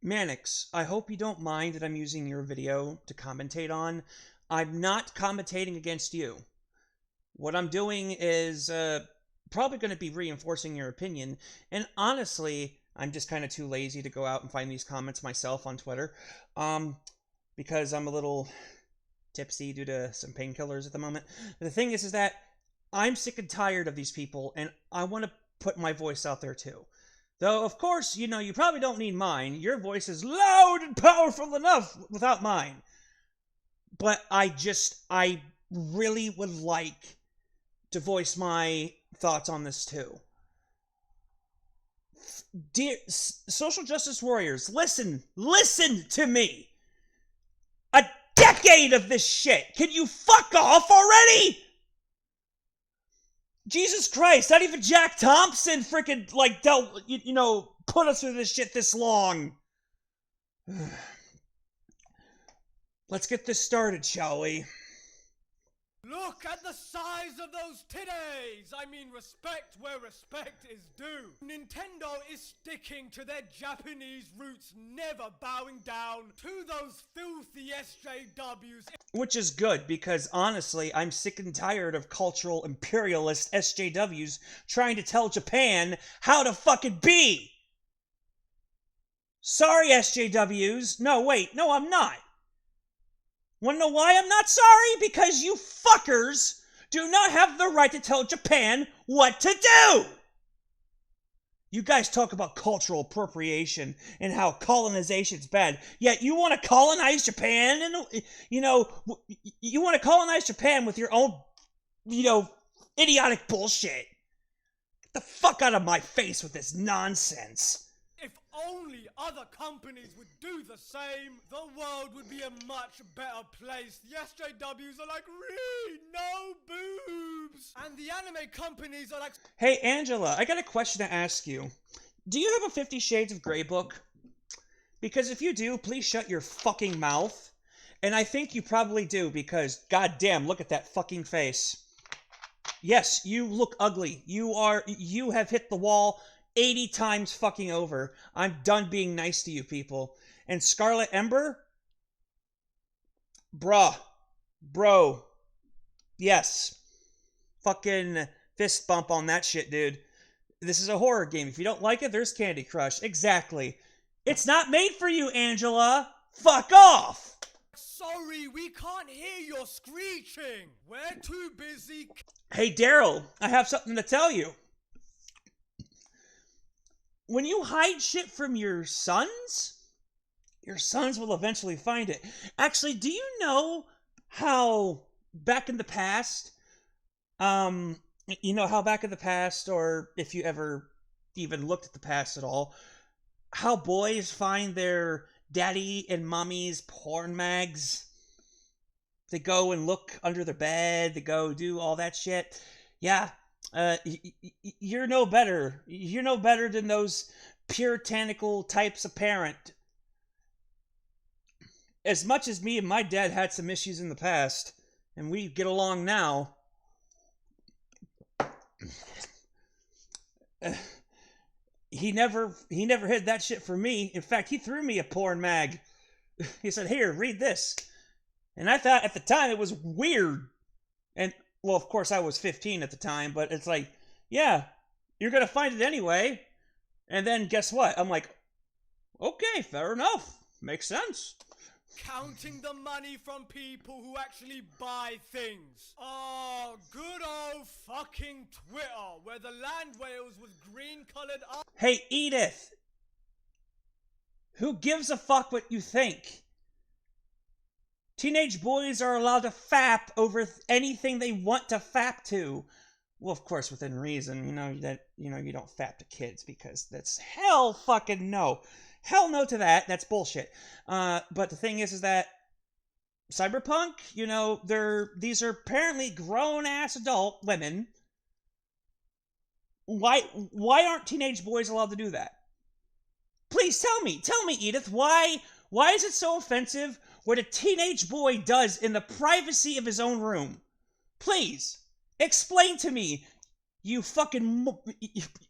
Mannix, I hope you don't mind that I'm using your video to commentate on. I'm not commentating against you. What I'm doing is probably going to be reinforcing your opinion, and honestly, I'm just kind of too lazy to go out and find these comments myself on Twitter, because I'm a little tipsy due to some painkillers at the moment. But the thing is that I'm sick and tired of these people, and I want to put my voice out there too. Though, of course, you know, you probably don't need mine. Your voice is loud and powerful enough without mine. But I really would like to voice my thoughts on this too. Dear social justice warriors, listen to me. A decade of this shit. Can you fuck off already? Jesus Christ, not even Jack Thompson freaking, like, put us through this shit this long. Let's get this started, shall we? Look at the size of those titties! I mean, respect where respect is due. Nintendo is sticking to their Japanese roots, never bowing down to those filthy SJWs. Which is good, because honestly, I'm sick and tired of cultural imperialist SJWs trying to tell Japan how to fucking be. Sorry, SJWs. No, I'm not. Wanna know why I'm not sorry? Because you fuckers do not have the right to tell Japan what to do! You guys talk about cultural appropriation and how colonization's bad, yet you want to colonize Japan and, you want to colonize Japan with your own, idiotic bullshit. Get the fuck out of my face with this nonsense. If only other companies would do the same, the world would be a much better place. The SJWs are like, really, no boobs. And the anime companies are like... Hey, Angela, I got a question to ask you. Do you have a 50 Shades of Grey book? Because if you do, please shut your fucking mouth. And I think you probably do, because, goddamn, look at that fucking face. Yes, you look ugly. You have hit the wall 80 times fucking over. I'm done being nice to you people. And Scarlet Ember? Bro. Yes. Fucking fist bump on that shit, dude. This is a horror game. If you don't like it, there's Candy Crush. Exactly. It's not made for you, Angela. Fuck off! Sorry, we can't hear your screeching. We're too busy... Hey, Daryl, I have something to tell you. When you hide shit from your sons will eventually find it. Actually, do you know how back in the past, or if you ever even looked at the past at all, how boys find their daddy and mommy's porn mags? They go and look under their bed, they go do all that shit. Yeah. You're no better. You're no better than those puritanical types of parent. As much as me and my dad had some issues in the past, and we get along now, he never hid that shit from me. In fact, he threw me a porn mag. He said, "Here, read this." And I thought at the time it was weird. And well, of course, I was 15 at the time, but it's like, yeah, you're going to find it anyway. And then guess what? I'm like, okay, fair enough. Makes sense. Counting the money from people who actually buy things. Oh, good old fucking Twitter, where the land whales with green-colored... Hey, Edith. Who gives a fuck what you think? Teenage boys are allowed to fap over anything they want to fap to. Well, of course, within reason. You don't fap to kids because that's hell fucking no. Hell no to that. That's bullshit. But the thing is that Cyberpunk, these are apparently grown-ass adult women. Why aren't teenage boys allowed to do that? Please tell me, Edith, why is it so offensive what a teenage boy does in the privacy of his own room? Please, explain to me, you fucking...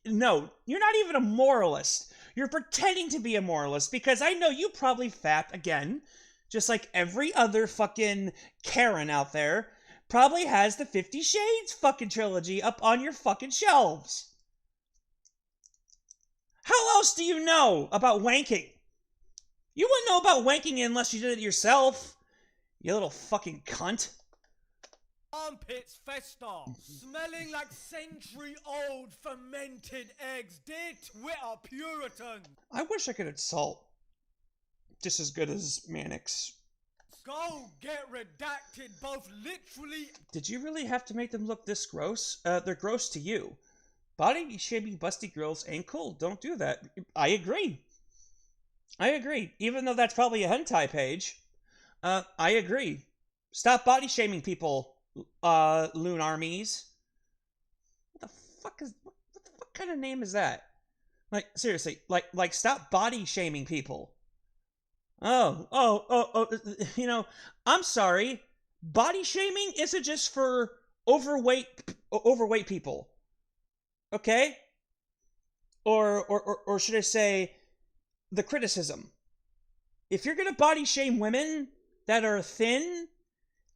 No, you're not even a moralist. You're pretending to be a moralist because I know you probably again, just like every other fucking Karen out there, probably has the 50 Shades fucking trilogy up on your fucking shelves. How else do you know about wanking? You wouldn't know about wanking unless you did it yourself. You little fucking cunt. Armpits fester, smelling like century-old fermented eggs. Dear Twitter Puritans. I wish I could insult just as good as Mannix. Go get redacted, both literally. Did you really have to make them look this gross? They're gross to you. Body shaming busty girls ain't cool. Don't do that. I agree. Even though that's probably a hentai page. I agree. Stop body shaming people, loon armies. What the fuck kind of name is that? Like, seriously, like stop body shaming people. Oh, you know, I'm sorry. Body shaming isn't just for overweight people. Okay? Or should I say the criticism. If you're going to body shame women that are thin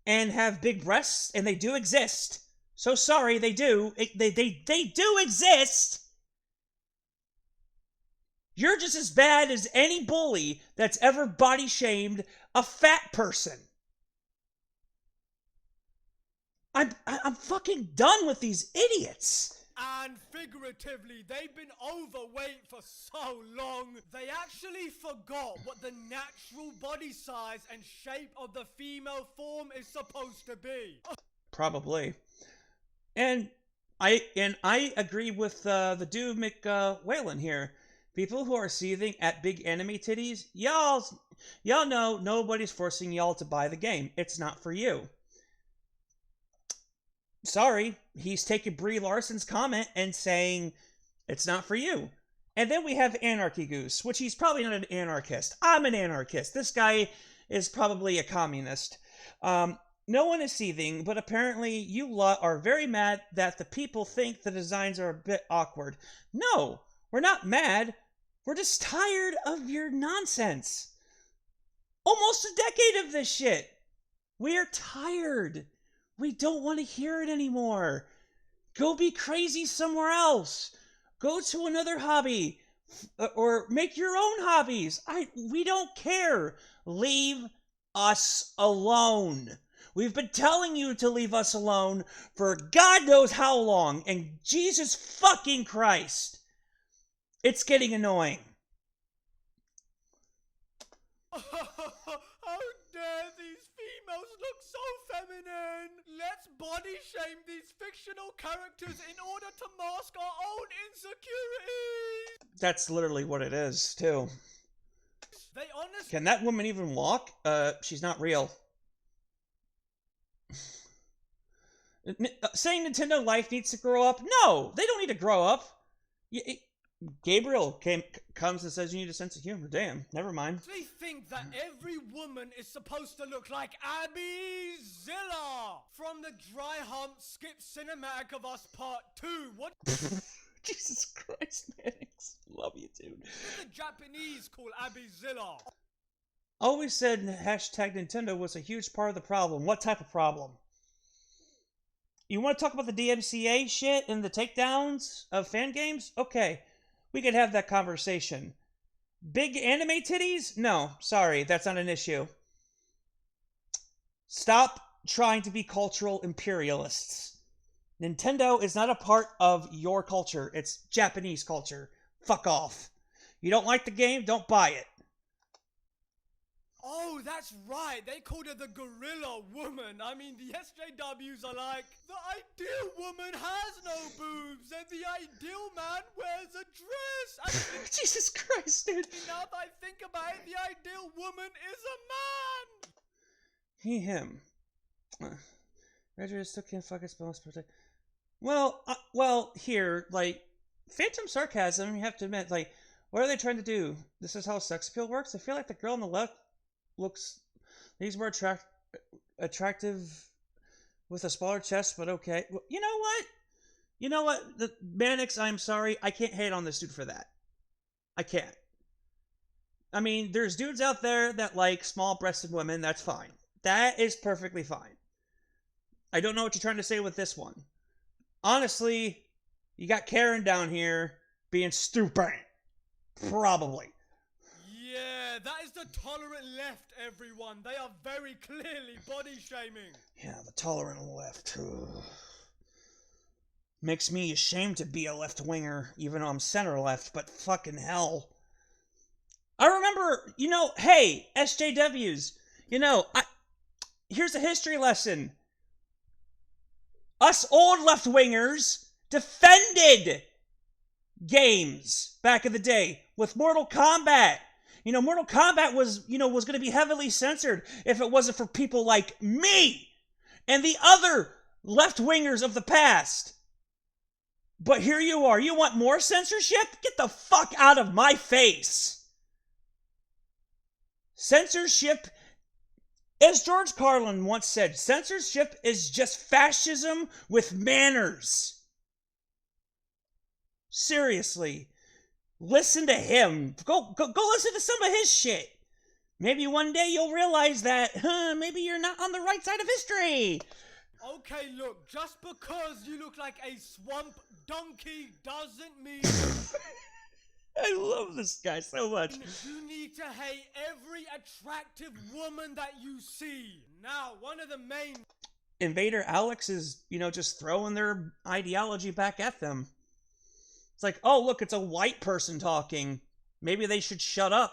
and have big breasts, and they do exist. So sorry, they do. They do exist. You're just as bad as any bully that's ever body shamed a fat person. I'm fucking done with these idiots. And figuratively, they've been overweight for so long, they actually forgot what the natural body size and shape of the female form is supposed to be. Probably. And I agree with the dude McWhalen here. People who are seething at big anime titties, y'all know nobody's forcing y'all to buy the game. It's not for you. Sorry, he's taking Brie Larson's comment and saying it's not for you. And then we have Anarchy Goose, which he's probably not an anarchist. I'm an anarchist. This guy is probably a communist. No one is seething, but apparently you lot are very mad that the people think the designs are a bit awkward. No, we're not mad. We're just tired of your nonsense. Almost a decade of this shit. We are tired. We don't want to hear it anymore. Go be crazy somewhere else. Go to another hobby. Or make your own hobbies. We don't care. Leave us alone. We've been telling you to leave us alone for God knows how long. And Jesus fucking Christ. It's getting annoying. How dare these females look so feminine? Let's body shame these fictional characters in order to mask our own insecurities. That's literally what it is, too. They honestly... Can that woman even walk? She's not real. Saying Nintendo Life needs to grow up? No, they don't need to grow up. Gabriel comes and says you need a sense of humor. Damn, never mind. They think that every woman is supposed to look like Abby Zilla from the Dry Hump Skip Cinematic of Us Part 2. What? Jesus Christ, Mannix. Love you, dude. What the Japanese call Abby Zilla? Always said hashtag Nintendo was a huge part of the problem. What type of problem? You want to talk about the DMCA shit and the takedowns of fan games? Okay, we could have that conversation. Big anime titties? No, sorry, that's not an issue. Stop trying to be cultural imperialists. Nintendo is not a part of your culture. It's Japanese culture. Fuck off. You don't like the game? Don't buy it. Oh, that's right. They called her the Gorilla Woman. I mean, the SJWs are like, the ideal woman has no boobs, and the ideal man wears a dress. Jesus Christ, dude. Now that I think about it, the ideal woman is a man. He, him. Roger still can't fuck his boss. Well, here, like, phantom sarcasm, you have to admit, like, what are they trying to do? This is how sex appeal works? I feel like the girl on the left he's more attractive with a smaller chest, but okay. Well, you know what? The Mannix, I'm sorry, I can't hate on this dude for that. I can't. I mean, there's dudes out there that like small-breasted women. That's fine. That is perfectly fine. I don't know what you're trying to say with this one. Honestly, you got Karen down here being stupid. Probably. Yeah, that is the tolerant left, everyone. They are very clearly body shaming. Yeah, the tolerant left. Ugh. Makes me ashamed to be a left-winger, even though I'm center-left, but fucking hell. I remember, hey, SJWs, here's a history lesson. Us old left-wingers defended games back in the day with Mortal Kombat. Mortal Kombat was going to be heavily censored if it wasn't for people like me and the other left-wingers of the past. But here you are. You want more censorship? Get the fuck out of my face. Censorship, as George Carlin once said, censorship is just fascism with manners. Seriously. Listen to him. Go listen to some of his shit. Maybe one day you'll realize that, maybe you're not on the right side of history. Okay, look, just because you look like a swamp donkey doesn't mean... I love this guy so much. You need to hate every attractive woman that you see. Now, one of the main... Invader Alex is, just throwing their ideology back at them. It's like, oh, look, it's a white person talking. Maybe they should shut up.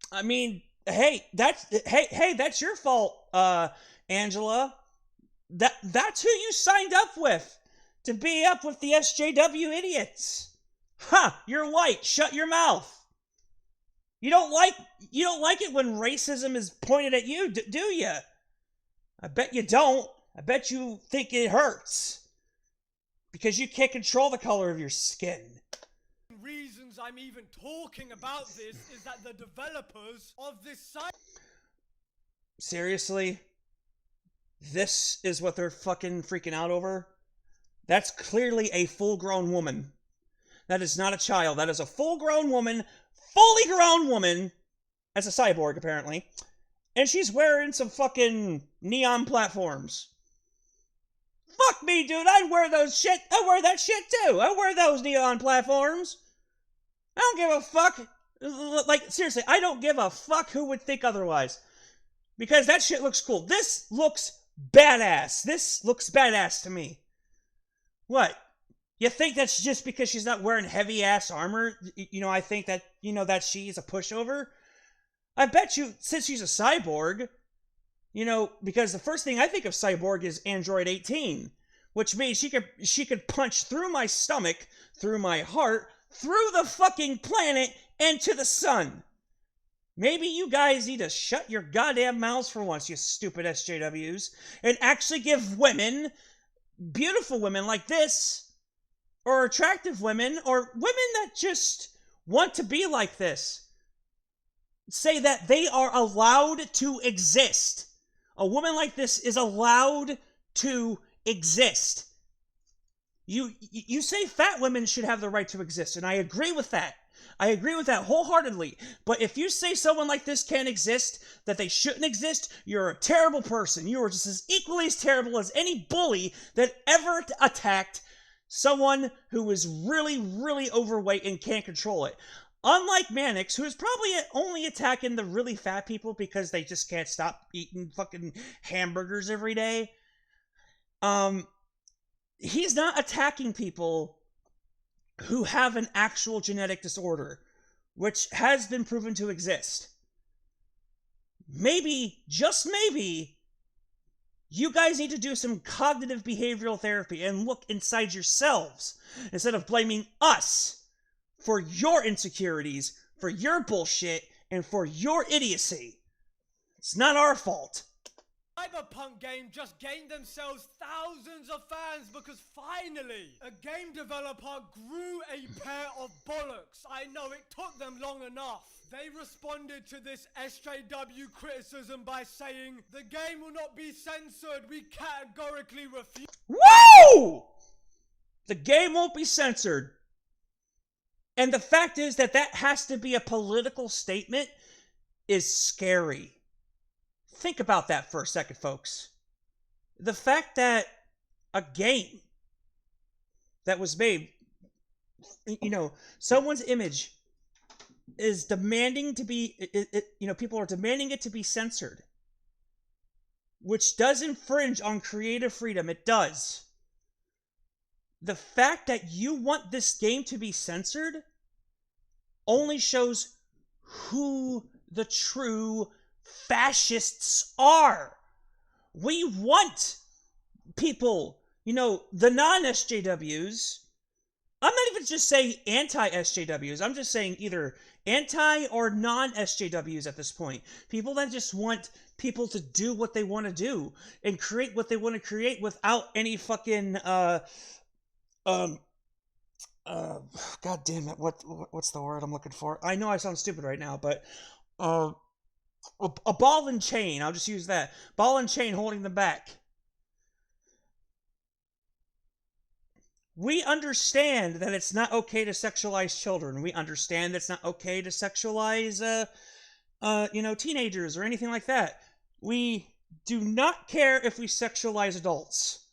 I mean, hey, that's your fault, Angela. That's who you signed up with to be up with the SJW idiots. You're white. Shut your mouth. You don't like it when racism is pointed at you, do you? I bet you don't. I bet you think it hurts. Because you can't control the color of your skin. Reasons I'm even talking about this is that the developers of this site... Seriously? This is what they're fucking freaking out over? That's clearly a full-grown woman. That is not a child. That is a full-grown woman, fully grown woman, as a cyborg, apparently. And she's wearing some fucking neon platforms. Fuck me, dude. I'd wear those shit. I wear that shit, too. I wear those neon platforms. I don't give a fuck. Like, seriously, I don't give a fuck who would think otherwise. Because that shit looks cool. This looks badass. This looks badass to me. What? You think that's just because she's not wearing heavy-ass armor? I think that, that she's a pushover? I bet you, since she's a cyborg, because the first thing I think of cyborg is Android 18, which means she could punch through my stomach, through my heart, through the fucking planet, and to the sun. Maybe you guys need to shut your goddamn mouths for once, you stupid SJWs, and actually give women, beautiful women like this, or attractive women, or women that just want to be like this, say that they are allowed to exist. A woman like this is allowed to exist. You say fat women should have the right to exist, and I agree with that. I agree with that wholeheartedly. But if you say someone like this can't exist, that they shouldn't exist, you're a terrible person. You are just as equally as terrible as any bully that ever attacked someone who is really, really overweight and can't control it. Unlike Mannix, who is probably only attacking the really fat people because they just can't stop eating fucking hamburgers every day. He's not attacking people who have an actual genetic disorder, which has been proven to exist. Maybe, just maybe, you guys need to do some cognitive behavioral therapy and look inside yourselves instead of blaming us for your insecurities, for your bullshit, and for your idiocy. It's not our fault. Cyberpunk game just gained themselves thousands of fans because finally a game developer grew a pair of bollocks. I know it took them long enough. They responded to this SJW criticism by saying, "The game will not be censored. We categorically refuse." Woo! The game won't be censored. And the fact is that that has to be a political statement is scary. Think about that for a second, folks. The fact that a game that was made, someone's image is demanding to be, people are demanding it to be censored, which does infringe on creative freedom. It does. The fact that you want this game to be censored only shows who the true fascists are. We want people, the non-SJWs. I'm not even just saying anti-SJWs. I'm just saying either anti or non-SJWs at this point. People that just want people to do what they want to do and create what they want to create without any fucking, God damn it, what's the word I'm looking for? I know I sound stupid right now, but, a ball and chain, I'll just use that. Ball and chain holding them back. We understand that it's not okay to sexualize children. We understand that it's not okay to sexualize, teenagers or anything like that. We do not care if we sexualize adults.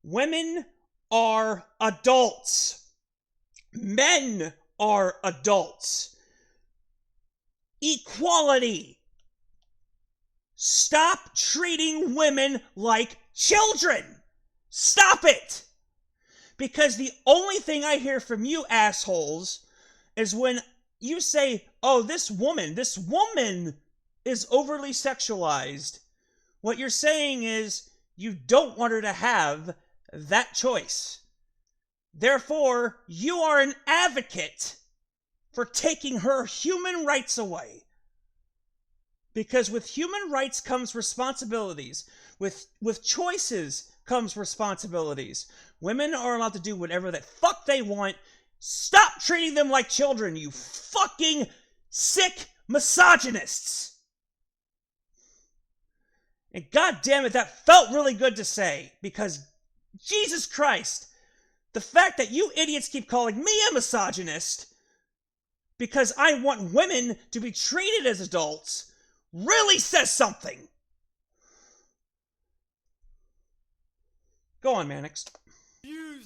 Women are adults. Men are adults. Equality. Stop treating women like children. Stop it. Because the only thing I hear from you assholes is when you say, oh, this woman is overly sexualized. What you're saying is you don't want her to have that choice. Therefore, you are an advocate for taking her human rights away. Because with human rights comes responsibilities. With choices comes responsibilities. Women are allowed to do whatever the fuck they want. Stop treating them like children, you fucking sick misogynists. And god damn it, that felt really good to say. Because, Jesus Christ, the fact that you idiots keep calling me a misogynist because I want women to be treated as adults really says something. Go on, Mannix.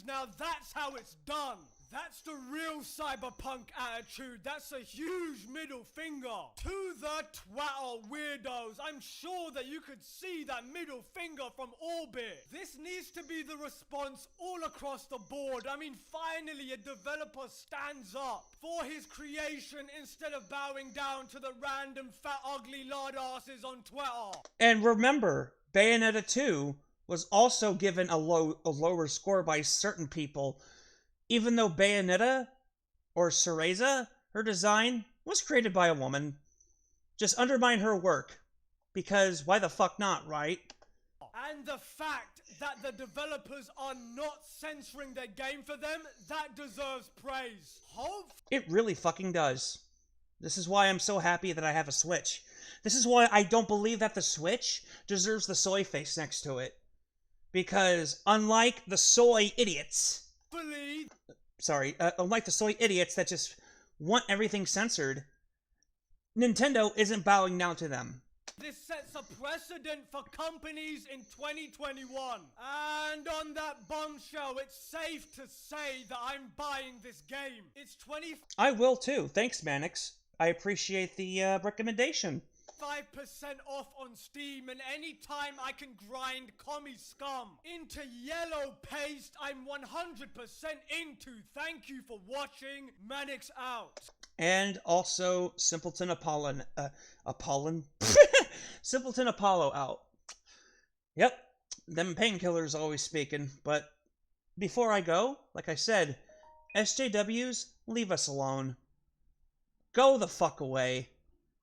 Now that's how it's done. That's the real cyberpunk attitude. That's a huge middle finger to the twatter weirdos. I'm sure that you could see that middle finger from orbit. This needs to be the response all across the board. I mean, finally a developer stands up for his creation instead of bowing down to the random fat ugly lard asses on Twitter. And remember, Bayonetta 2 was also given a lower score by certain people, even though Bayonetta, or Cereza, her design, was created by a woman. Just undermine her work. Because why the fuck not, right? And the fact that the developers are not censoring their game for them, that deserves praise. It really fucking does. This is why I'm so happy that I have a Switch. This is why I don't believe that the Switch deserves the soy face next to it. Because unlike the soy idiots... unlike the soy idiots that just want everything censored, Nintendo isn't bowing down to them. This sets a precedent for companies in 2021. And on that bombshell, it's safe to say that I'm buying this game. It's 20... I will too. Thanks, Mannix. I appreciate the recommendation. 5% off on Steam, and anytime I can grind commie scum into yellow paste, I'm 100% into. Thank you for watching. Mannix out. And also Simpleton Apollon. Simpleton Apollo out. Yep, them painkillers always speaking. But before I go, like I said, SJWs, leave us alone. Go the fuck away.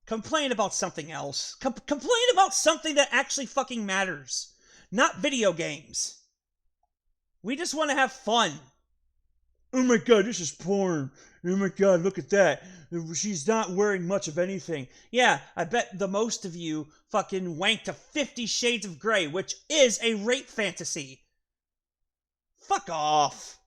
Complain about something else. Complain about something that actually fucking matters. Not video games. We just want to have fun. Oh my god, this is porn. Oh my god, look at that. She's not wearing much of anything. Yeah, I bet the most of you fucking wanked to 50 Shades of Grey, which is a rape fantasy. Fuck off.